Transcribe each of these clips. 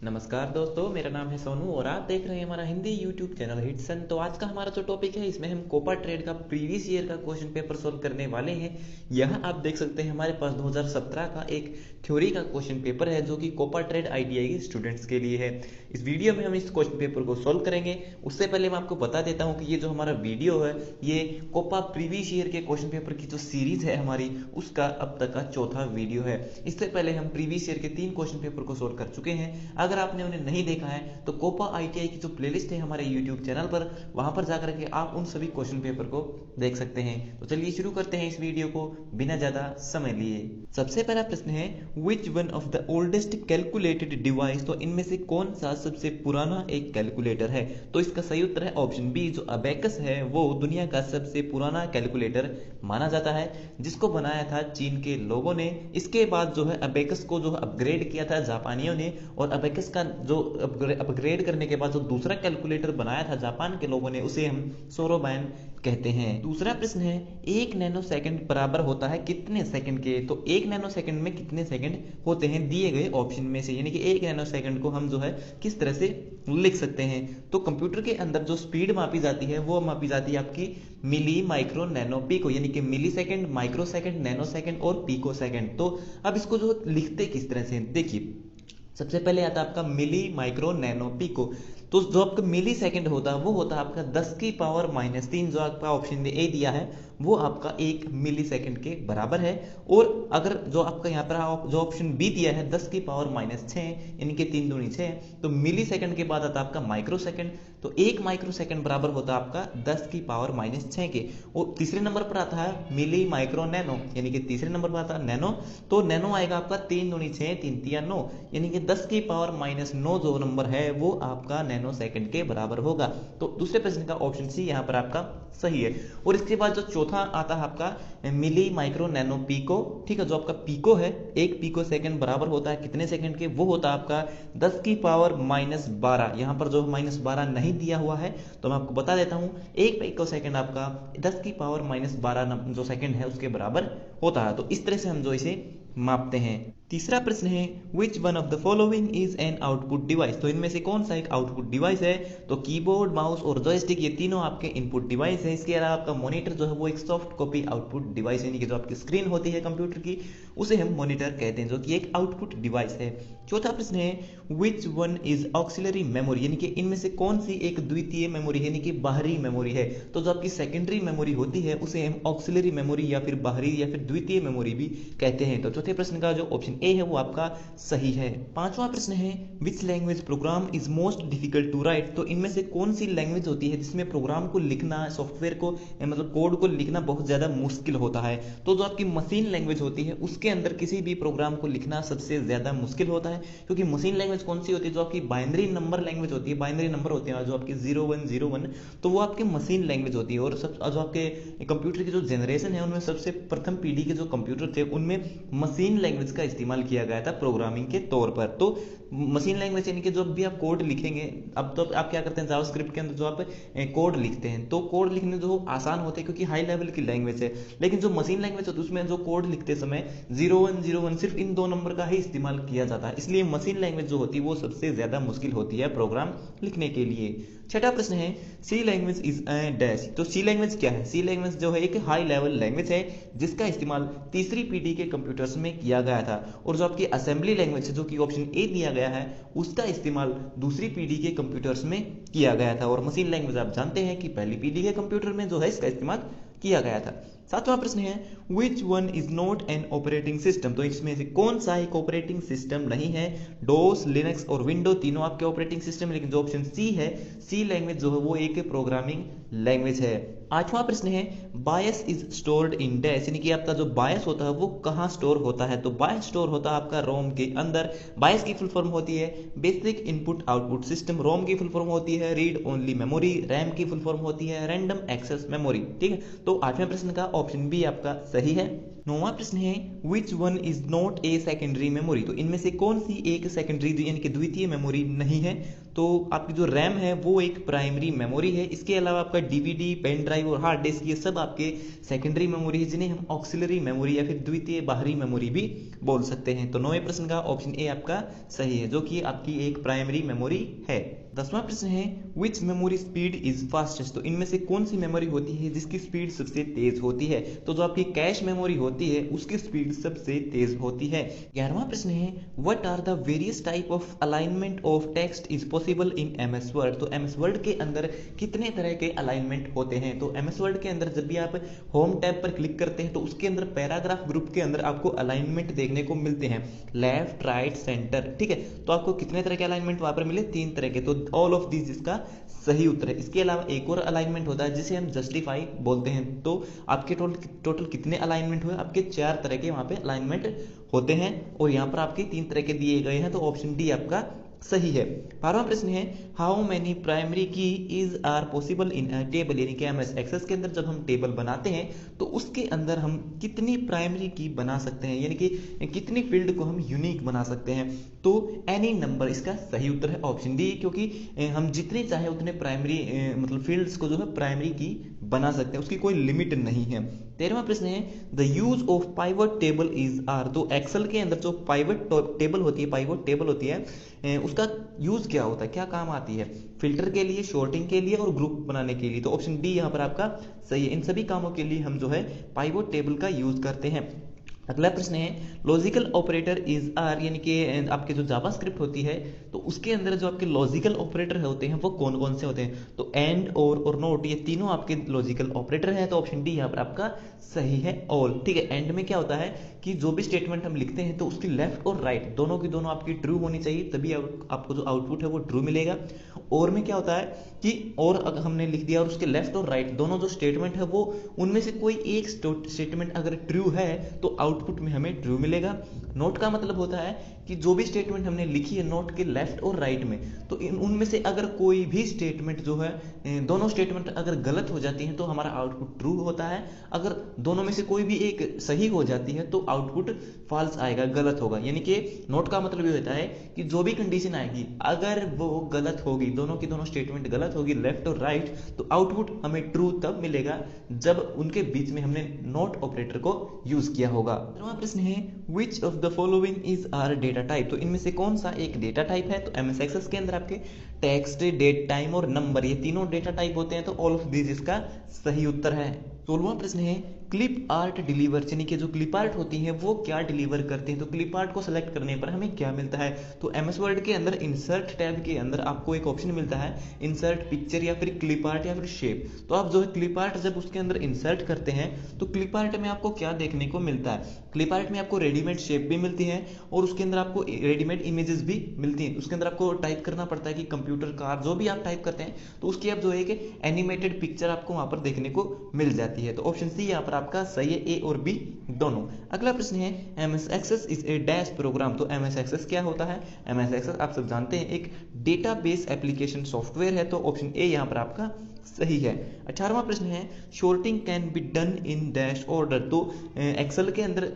नमस्कार दोस्तों, मेरा नाम है सोनू और आप देख रहे हैं हमारा हिंदी यूट्यूब चैनल हिटसन। तो आज का हमारा जो टॉपिक है, इसमें हम कोपा ट्रेड का प्रीवियस ईयर का क्वेश्चन पेपर सोल्व करने वाले हैं। यहाँ आप देख सकते हैं हमारे पास 2017 का एक थ्योरी का क्वेश्चन पेपर है जो कि कोपा ट्रेड आईटीआई के स्टूडेंट्स के लिए है। इस वीडियो में हम इस क्वेश्चन पेपर को सोल्व करेंगे। उससे पहले मैं आपको बता देता हूँ कि ये जो हमारा वीडियो है, ये कोपा प्रीवियस ईयर के क्वेश्चन पेपर की जो सीरीज है हमारी, उसका अब तक का चौथा वीडियो है। इससे पहले हम प्रीवियस ईयर के 3 क्वेश्चन पेपर को सोल्व कर चुके हैं। अगर आपने उन्हें नहीं देखा है तो कोपा आईटीआई की जो प्लेलिस्ट है हमारे यूट्यूब चैनल पर, वहां पर जाकर के आप उन सभी क्वेश्चन पेपर को देख सकते हैं। तो चलिए शुरू करते हैं इस वीडियो को बिना ज्यादा समय लिए। सबसे पहला प्रश्न है, which one of the oldest calculated device, तो इनमें से कौन सा सबसे पुराना एक कैलकुलेटर है। तो इसका सही उत्तर है ऑप्शन बी, जो अबेकस है वो दुनिया का सबसे पुराना कैलकुलेटर माना जाता है, जिसको बनाया था चीन के लोगों ने। इसके बाद जो है अबेकस को जो अपग्रेड किया था जापानियों ने, और अबेकस का जो अपग्रेड करने के बाद जो दूसरा कैलकुलेटर बनाया था जापान के लोगों ने, उसे हम सोरोबैन कहते हैं। दूसरा प्रश्न है, 1 नैनो सेकंड बराबर होता है कितने सेकंड के। तो 1 नैनो सेकंड में कितने सेकंड होते हैं दिए गए ऑप्शन में से, यानी कि 1 नैनो सेकंड को हम जो है किस तरह से लिख सकते हैं। तो कंप्यूटर के अंदर जो स्पीड मापी जाती है वो मापी जाती है आपकी मिली, माइक्रो, नैनो, पिको, यानी कि milli second, micro second, nano second और पिको सेकंड। तो अब इसको जो लिखते किस तरह से, देखिए सबसे पहले आता है आपका मिली, माइक्रो, नैनो, पिको। तो जो आपका मिली सेकंड होता है वो होता है आपका 10 की पावर माइनस 3, जो आपका ऑप्शन ए दिया है वो आपका 1 मिली सेकंड के बराबर है। और अगर जो आपका यहाँ पर जो ऑप्शन बी दिया है 10 की पावर माइनस 6, यानी कि 3 दूनी 6, तो मिली सेकंड के बाद आता है आपका माइक्रो सेकंड। तो 1 माइक्रो सेकंड बराबर होता है आपका 10 की पावर माइनस 6 के। और तीसरे नंबर पर आता है मिली, माइक्रो, नैनो, यानी कि तीसरे नंबर पर आता है नैनो। तो नैनो आएगा आपका 3 दूनी 6, 3 तिया 9, यानी कि 10 की पावर माइनस 9 जो नंबर है वो आपका नैनो सेकंड के बराबर होगा। तो दूसरे प्रश्न का ऑप्शन सी यहाँ पर आपका सही है। और इसके बाद जो चौथा आता है आपका मिली, माइक्रो, नैनो, पिको। ठीक है, जो आपका पिको है, 1 पिको सेकंड बराबर होता है कितने सेकंड के, वो होता है आपका 10 की पावर माइनस 12। यहाँ पर जो माइनस 12 नहीं दिया हुआ है तो मैं आपको बता देता हूँ, 1 पिको सेकंड आपका 10 की पावर माइनस 12 जो सेकंड है उसके बराबर होता है। तो इस तरह से हम जो इसे मापते हैं। तीसरा प्रश्न है, which one of the following is an output device. तो इनमें से कौन सा एक आउटपुट डिवाइस है। तो कीबोर्ड, माउस और जॉयस्टिक, ये तीनों आपके इनपुट डिवाइस है। इसके अलावा आपका मॉनिटर जो है वो एक सॉफ्ट कॉपी आउटपुट डिवाइस, यानी कि जो आपकी स्क्रीन होती है कंप्यूटर की, उसे हम मॉनिटर कहते हैं, जो कि एक आउटपुट डिवाइस है। चौथा प्रश्न है, which one is auxiliary memory, यानी कि इनमें से कौन सी एक द्वितीय मेमोरी, यानी कि बाहरी मेमोरी है। तो जो आपकी सेकेंडरी मेमोरी होती है उसे हम ऑक्सिलरी मेमोरी या फिर बाहरी या फिर द्वितीय मेमोरी भी कहते हैं। तो चौथे प्रश्न का जो ऑप्शन ए है वो आपका सही है। पांचवा प्रश्न है, which language program is most difficult to write. तो इनमें से कौन सी लैंग्वेज होती है जिसमें प्रोग्राम को लिखना, सॉफ्टवेयर को मतलब कोड को लिखना बहुत ज्यादा मुश्किल होता है। तो जो आपकी मशीन लैंग्वेज होती है उसके अंदर किसी भी प्रोग्राम को लिखना सबसे ज्यादा मुश्किल होता है, क्योंकि मशीन लैंग्वेज कौन सी होती है, जो आपकी बाइनरी नंबर लैंग्वेज होती है, बाइनरी नंबर होते हैं जो आपकी 0101, तो वो आपकी मशीन लैंग्वेज होती है। और सब जो आपके कंप्यूटर की जो जनरेशन है उनमें सबसे प्रथम पीढ़ी के जो कंप्यूटर थे उनमें मशीन लैंग्वेज का इस्तेमाल किया गया था प्रोग्रामिंग के तौर पर। तो मशीन लैंग्वेज यानी कि जो भी आप कोड लिखेंगे, अब तो आप क्या करते हैं जावास्क्रिप्ट के अंदर जो आप कोड लिखते हैं, तो कोड लिखने जो आसान होते हैं क्योंकि हाई लेवल की लैंग्वेज है। लेकिन जो मशीन लैंग्वेज होती है उसमें जो कोड लिखते समय 0101 सिर्फ इन 2 नंबर का ही इस्तेमाल किया जाता है, इसलिए मशीन लैंग्वेज जो होती है वो सबसे ज्यादा मुश्किल होती है प्रोग्राम लिखने के लिए। छठा प्रश्न है, सी लैंग्वेज इज ए डैश। तो सी लैंग्वेज क्या है। सी लैंग्वेज जो है एक हाई लेवल लैंग्वेज है जिसका इस्तेमाल तीसरी पीढ़ी के कंप्यूटर्स में किया गया था। और जो आपकी असेंबली लैंग्वेज है, जो कि ऑप्शन ए दिया गया है, उसका इस्तेमाल दूसरी पीढ़ी के कंप्यूटर्स में किया गया था। और मशीन लैंग्वेज आप जानते हैं कि पहली पीढ़ी के कंप्यूटर में जो है इसका इस्तेमाल किया गया था। सातवां प्रश्न है, which one is not an operating system. तो इसमें से कौन सा एक ऑपरेटिंग सिस्टम नहीं है। डोस, लिनक्स और विंडो तीनों आपके ऑपरेटिंग सिस्टम, लेकिन जो ऑप्शन सी है, सी लैंग्वेज जो है वो एक प्रोग्रामिंग लैंग्वेज है। आठवां प्रश्न है, बायस इज स्टोर्ड इन डैश, यानी कि आपका जो बायस होता है वो कहाँ स्टोर होता है। तो बायस स्टोर होता है आपका रोम के अंदर। बायस की फुल फॉर्म होती है बेसिक इनपुट आउटपुट सिस्टम, रोम की फुल फॉर्म होती है रीड ओनली मेमोरी, रैम की फुल फॉर्म होती है रैंडम एक्सेस मेमोरी। ठीक है, तो आठवें प्रश्न का ऑप्शन बी आपका सही है। नौवां प्रश्न है which one is not a secondary memory, तो इनमें से कौन सी एक सेकेंडरी यानी कि द्वितीय मेमोरी नहीं है। तो आपकी जो रैम है वो एक प्राइमरी मेमोरी है। इसके अलावा आपका डीवीडी, पेन ड्राइव और हार्ड डिस्क ये सब आपके सेकेंडरी मेमोरी है, जिन्हें हम ऑक्सिलरी मेमोरी या फिर द्वितीय बाहरी मेमोरी भी बोल सकते हैं। तो 9वें प्रश्न का ऑप्शन ए आपका सही है, जो कि आपकी एक प्राइमरी मेमोरी है। 10वां प्रश्न है विच मेमोरी स्पीड इज फास्टेस्ट, तो इनमें से कौन सी मेमोरी होती है जिसकी स्पीड सबसे तेज होती है। तो जो आपकी कैश मेमोरी होती है उसकी स्पीड सबसे तेज होती है। 11वां प्रश्न है what are the various type of alignment of text is possible in MS Word, तो एमएस वर्ड के अंदर कितने तरह के अलाइनमेंट होते हैं। तो एमएस वर्ड के अंदर जब भी आप होम टैब पर क्लिक करते हैं तो उसके अंदर पैराग्राफ ग्रुप के अंदर आपको अलाइनमेंट देखने को मिलते हैं, लेफ्ट, राइट, सेंटर, ठीक है। तो आपको कितने तरह के अलाइनमेंट वहां पर मिले, 3 तरह के। तो ऑल ऑफ दिस इसका सही उत्तर है। इसके अलावा एक और अलाइनमेंट होता है जिसे हम जस्टिफाई बोलते हैं। तो आपके टोटल कितने अलाइनमेंट हुए, आपके 4 तरह के वहां पे अलाइनमेंट होते हैं और यहाँ पर आपके 3 तरह के दिए गए हैं। तो ऑप्शन डी आपका सही है। 12वां प्रश्न है how many primary key is are possible in a table, यानी कि एमएस एक्सेस के अंदर जब हम टेबल बनाते हैं तो उसके अंदर हम कितनी प्राइमरी की बना सकते हैं, यानी कि कितनी फील्ड को हम यूनिक बना सकते हैं। तो एनी नंबर इसका सही उत्तर है ऑप्शन डी, क्योंकि हम जितने चाहे उतने प्राइमरी मतलब फील्ड्स को जो है प्राइमरी की बना सकते हैं, उसकी कोई लिमिट नहीं है। 13वां प्रश्न है the use of pivot table is are, तो एक्सेल के अंदर जो पाइवट टेबल होती है, पाइवट टेबल होती है, उसका यूज क्या होता है, क्या काम आती है। फिल्टर के लिए, शॉर्टिंग के लिए और ग्रुप बनाने के लिए। तो ऑप्शन डी यहाँ पर आपका सही है। इन सभी कामों के लिए हम जो है पाइवट टेबल का यूज करते हैं। अगला प्रश्न है लॉजिकल ऑपरेटर इज आर, यानी कि आपके जो जावास्क्रिप्ट होती है तो उसके अंदर जो आपके लॉजिकल ऑपरेटर होते हैं वो कौन कौन से होते हैं। तो एंड, और नोट, ये तीनों आपके लॉजिकल ऑपरेटर हैं। तो ऑप्शन डी यहाँ पर आपका सही है, ऑल, ठीक है। एंड में क्या होता है कि जो भी स्टेटमेंट हम लिखते हैं तो उसकी लेफ्ट और राइट दोनों की दोनों आपकी ट्रू होनी चाहिए, तभी आपको जो आउटपुट है वो ट्रू मिलेगा। और में क्या होता है कि और अगर हमने लिख दिया और उसके लेफ्ट और राइट दोनों जो स्टेटमेंट है वो उनमें से कोई एक स्टेटमेंट अगर ट्रू है तो आउटपुट में हमें ट्रू मिलेगा। नोट का मतलब होता है कि जो भी स्टेटमेंट हमने लिखी है नोट के लेफ्ट और राइट में, तो उनमें से अगर कोई भी स्टेटमेंट जो है, दोनों स्टेटमेंट अगर गलत हो जाती हैं तो हमारा आउटपुट ट्रू होता है। अगर दोनों में से कोई भी एक सही हो जाती है तो आउटपुट फॉल्स आएगा, गलत होगा। यानी कि नोट का मतलब ये होता है कि जो भी कंडीशन आएगी अगर वो गलत होगी, दोनों की दोनों स्टेटमेंट गलत होगी, लेफ्ट और राइट, तो आउटपुट हमें ट्रू तब मिलेगा जब उनके बीच में हमने नोट ऑपरेटर को यूज किया होगा। अगला प्रश्न है which of the following is are data type, तो इनमें से कौन सा एक डेटा टाइप है। तो एमएस एक्सेस के अंदर आपके टेक्स्ट, डेट, टाइम और नंबर ये तीनों डेटा टाइप होते हैं। तो ऑल ऑफ दिस इसका सही उत्तर है। 16वां प्रश्न है क्लिप आर्ट डिलीवर, यानी कि जो क्लिप आर्ट होती है वो क्या डिलीवर करते हैं। तो क्लिप आर्ट को सेलेक्ट करने पर हमें क्या मिलता है। तो एमएस वर्ड के अंदर इंसर्ट टैब के अंदर आपको एक ऑप्शन मिलता है इंसर्ट पिक्चर या फिर क्लिप आर्ट या फिर शेप। तो आप जो है क्लिप आर्ट जब उसके अंदर इंसर्ट करते हैं तो क्लिप आर्ट में आपको क्या देखने को मिलता है। क्लिप आर्ट में आपको रेडीमेड शेप भी मिलती है और उसके अंदर आपको रेडीमेड इमेजेस भी मिलती हैं। उसके अंदर आपको टाइप करना पड़ता है कि कंप्यूटर, कार, जो भी आप टाइप करते हैं तो उसकी आप जो है कि एनिमेटेड पिक्चर आपको वहां पर देखने को मिल जाती है। तो ऑप्शन सी यहाँ पर आपका सही है, ए और बी दोनों। अगला प्रश्न है MS Access is a dash program, तो एमएस एक्सेस क्या होता है। एमएस एक्सेस आप सब जानते हैं एक डेटाबेस एप्लीकेशन सॉफ्टवेयर है। तो ऑप्शन ए यहाँ पर आपका सही है। 18वां प्रश्न है sorting can be done in dash order, तो एक्सेल के अंदर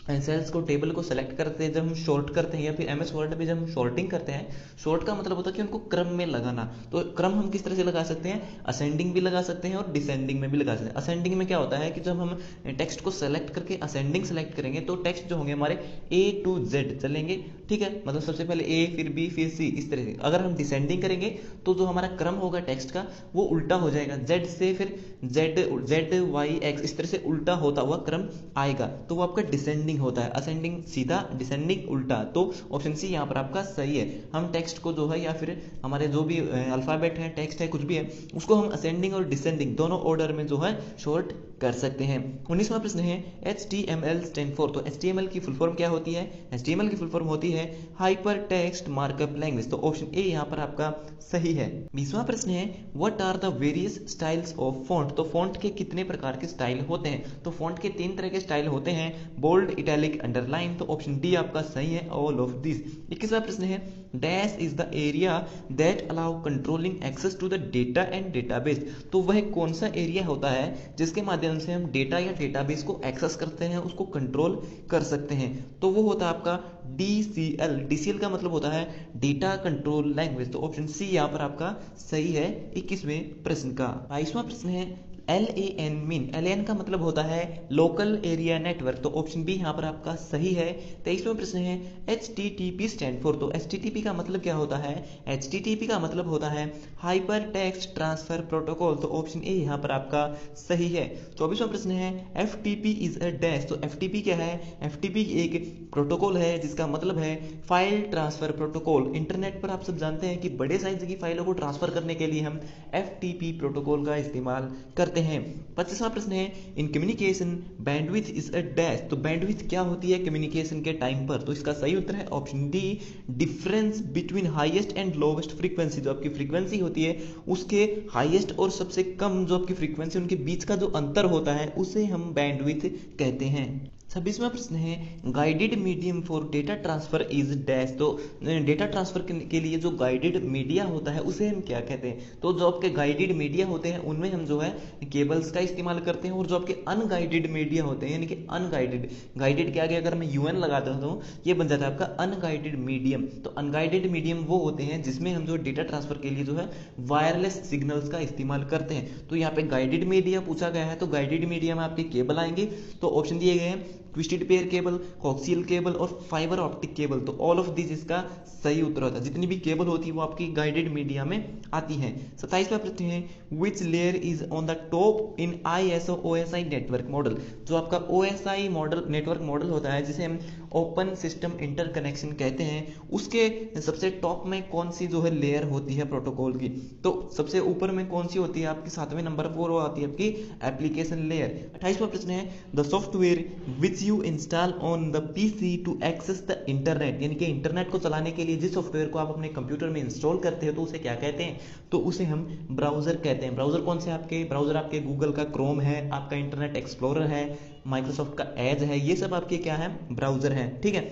सेल्स को, टेबल को सेलेक्ट करते हैं जब हम शॉर्ट करते हैं या फिर एमएस वर्ड में जब हम शॉर्टिंग करते हैं, शॉर्ट का मतलब होता है कि उनको क्रम में लगाना। तो क्रम हम किस तरह से लगा सकते हैं, असेंडिंग भी लगा सकते हैं और डिसेंडिंग में भी लगा सकते हैं। असेंडिंग में क्या होता है कि जब हम टेक्स्ट को सेलेक्ट करके असेंडिंग सेलेक्ट करेंगे तो टेक्स्ट जो होंगे हमारे ए टू जेड चलेंगे, ठीक है, मतलब सबसे पहले ए फिर बी फिर सी, इस तरह से। अगर हम डिसेंडिंग करेंगे तो जो हमारा क्रम होगा टेक्स्ट का वो उल्टा हो जाएगा, जेड से फिर जेड वाई एक्स, इस तरह से उल्टा होता हुआ क्रम आएगा, तो वो आपका डिसेंडिंग होता है। असेंडिंग सीधा, डिसेंडिंग उल्टा। तो ऑप्शन सी यहाँ पर आपका सही है। हम टेक्स्ट को जो है या फिर हमारे जो भी अल्फाबेट है, टेक्स्ट है, कुछ भी है, उसको हम असेंडिंग और डिसेंडिंग दोनों ऑर्डर में जो है शॉर्ट कर सकते हैं। 19वां प्रश्न है HTML स्टैंड फॉर, तो HTML की फुल फॉर्म क्या होती है। HTML की फुल फॉर्म होती है हाइपर टेक्स्ट मार्कअप लैंग्वेज। तो ऑप्शन ए यहाँ पर आपका सही है। 20वां प्रश्न है what are the various styles of font, तो फॉन्ट के कितने प्रकार के स्टाइल होते हैं। तो फॉन्ट के 3 तरह के स्टाइल होते हैं, बोल्ड, बोल्ड, इटैलिक, अंडरलाइन। तो ऑप्शन डी आपका सही है, ऑल ऑफ दिस। 21वां प्रश्न है dash is the area that allow controlling access to the data and database. तो वह कौन सा एरिया होता है जिसके माध्यम से हम डेटा या डेटाबेस को एक्सेस करते हैं, उसको कंट्रोल कर सकते हैं। तो वो होता है आपका DCL। DCL का मतलब होता है डेटा कंट्रोल लैंग्वेज। तो ऑप्शन सी यहाँ पर आपका सही है 21वें प्रश्न का। 22वां प्रश्न है LAN मीन। LAN का मतलब होता है लोकल एरिया नेटवर्क। तो ऑप्शन बी यहाँ पर आपका सही है। 23वां प्रश्न है HTTP स्टैंड फॉर। तो HTTP का मतलब क्या होता है? HTTP का मतलब होता है हाइपर टेक्स्ट ट्रांसफर प्रोटोकॉल। तो ऑप्शन ए यहाँ पर आपका सही है। 24वां प्रश्न है FTP इज अ डैश। तो FTP क्या है? FTP एक प्रोटोकॉल है जिसका मतलब है फाइल ट्रांसफर प्रोटोकॉल। इंटरनेट पर आप सब जानते हैं कि बड़े साइज की फाइलों को ट्रांसफर करने के लिए हम FTP प्रोटोकॉल का इस्तेमाल करते हैं। 25वां प्रश्न है in communication bandwidth is a dash. तो बैंडविड्थ क्या होती है कम्युनिकेशन के टाइम पर? तो इसका सही उत्तर है option D difference between highest and lowest frequency. जो आपकी फ्रीक्वेंसी होती है उसके हाईएस्ट और सबसे कम जो आपकी फ्रीक्वेंसी उनके बीच का जो अंतर होता है उसे हम बैंडविड्थ कहते हैं। 26वां प्रश्न है guided medium for data transfer is dash. तो डेटा ट्रांसफर के लिए जो गाइडेड मीडिया होता है उसे हम क्या कहते हैं? तो जो आपके गाइडेड मीडिया होते हैं उनमें हम जो है केबल्स का इस्तेमाल करते हैं, और जो आपके अनगाइडेड मीडिया होते हैं यानी कि अनगाइडेड, गाइडेड के आगे अगर मैं UN लगा देता हूँ ये बन जाता है आपका अनगाइडेड मीडियम। तो अनगाइडेड मीडियम वो होते हैं जिसमें हम जो डेटा ट्रांसफर के लिए जो है वायरलेस सिग्नल्स का इस्तेमाल करते हैं। तो यहाँ पे गाइडेड मीडिया पूछा गया है, तो गाइडेड मीडिया में आपके केबल आएंगे। तो ऑप्शन दिए गए हैं ट्विस्टेड पेयर केबल, कोक्सियल केबल और फाइबर ऑप्टिक केबल। तो ऑल ऑफ दिस इसका सही उत्तर होता है। जितनी भी केबल होती है वो आपकी गाइडेड मीडिया में आती है। 27वां प्रश्न है which layer is on the top in ISO OSI network model. जो आपका OSI मॉडल नेटवर्क मॉडल होता है जिसे हम ओपन सिस्टम इंटरकनेक्शन कहते हैं, उसके सबसे टॉप में कौन सी जो है लेयर होती है प्रोटोकॉल की? तो सबसे ऊपर में कौन सी होती है आपकी? 7वें नंबर पर वो आती है आपकी एप्लीकेशन लेयर। 28वां प्रश्न है the software which you install on the PC to access the internet. यानी कि इंटरनेट को चलाने के लिए जिस सॉफ्टवेयर को आप अपने कंप्यूटर में इंस्टॉल करते हो तो उसे क्या कहते हैं? तो उसे हम ब्राउजर कहते हैं। ब्राउजर कौन से आपके? ब्राउजर आपके गूगल का क्रोम है, आपका इंटरनेट एक्सप्लोरर है, माइक्रोसॉफ्ट का एज है, ये सब आपके क्या है? ब्राउजर है। ठीक है।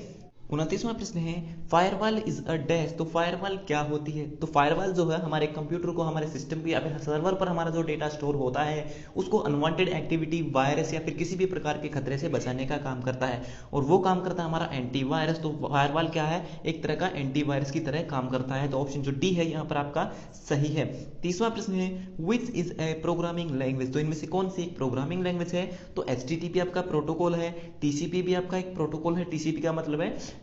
29वां प्रश्न है फायरवॉल इज अ डैश। तो फायरवॉल क्या होती है? तो फायरवॉल जो है हमारे कंप्यूटर को, हमारे सिस्टम की या फिर सर्वर पर हमारा जो डेटा स्टोर होता है उसको अनवांटेड एक्टिविटी, वायरस या फिर किसी भी प्रकार के खतरे से बचाने का काम करता है, और वो काम करता है हमारा एंटीवायरस। तो फायरवॉल क्या है? एक तरह का एंटीवायरस की तरह काम करता है। तो ऑप्शन जो डी है यहाँ पर आपका सही है। 30वां प्रश्न है which is a programming language. तो इनमें से कौन सी एक प्रोग्रामिंग लैंग्वेज है? तो HTTP आपका प्रोटोकॉल है, TCP भी आपका एक प्रोटोकॉल है। TCP का मतलब है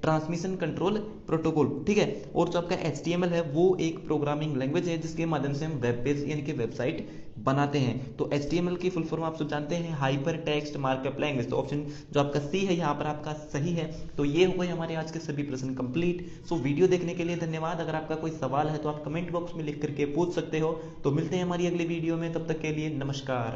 ट्रांसमिशन कंट्रोल प्रोटोकॉल। ठीक है। और जो आपका HTML है वो एक प्रोग्रामिंग लैंग्वेज है जिसके माध्यम से हम वेब पेज यानी कि वेबसाइट बनाते हैं। तो HTML की फुल फॉर्म आप सब जानते हैं हाइपर टेक्स्ट मार्कअप लैंग्वेज। तो ऑप्शन जो आपका सी है यहाँ पर आपका सही है। तो ये हो गए हमारे आज के सभी प्रश्न कंप्लीट। सो वीडियो देखने के लिए धन्यवाद। अगर आपका कोई सवाल है तो आप कमेंट बॉक्स में लिख करके पूछ सकते हो। तो मिलते हैं हमारी अगली वीडियो में, तब तक के लिए नमस्कार।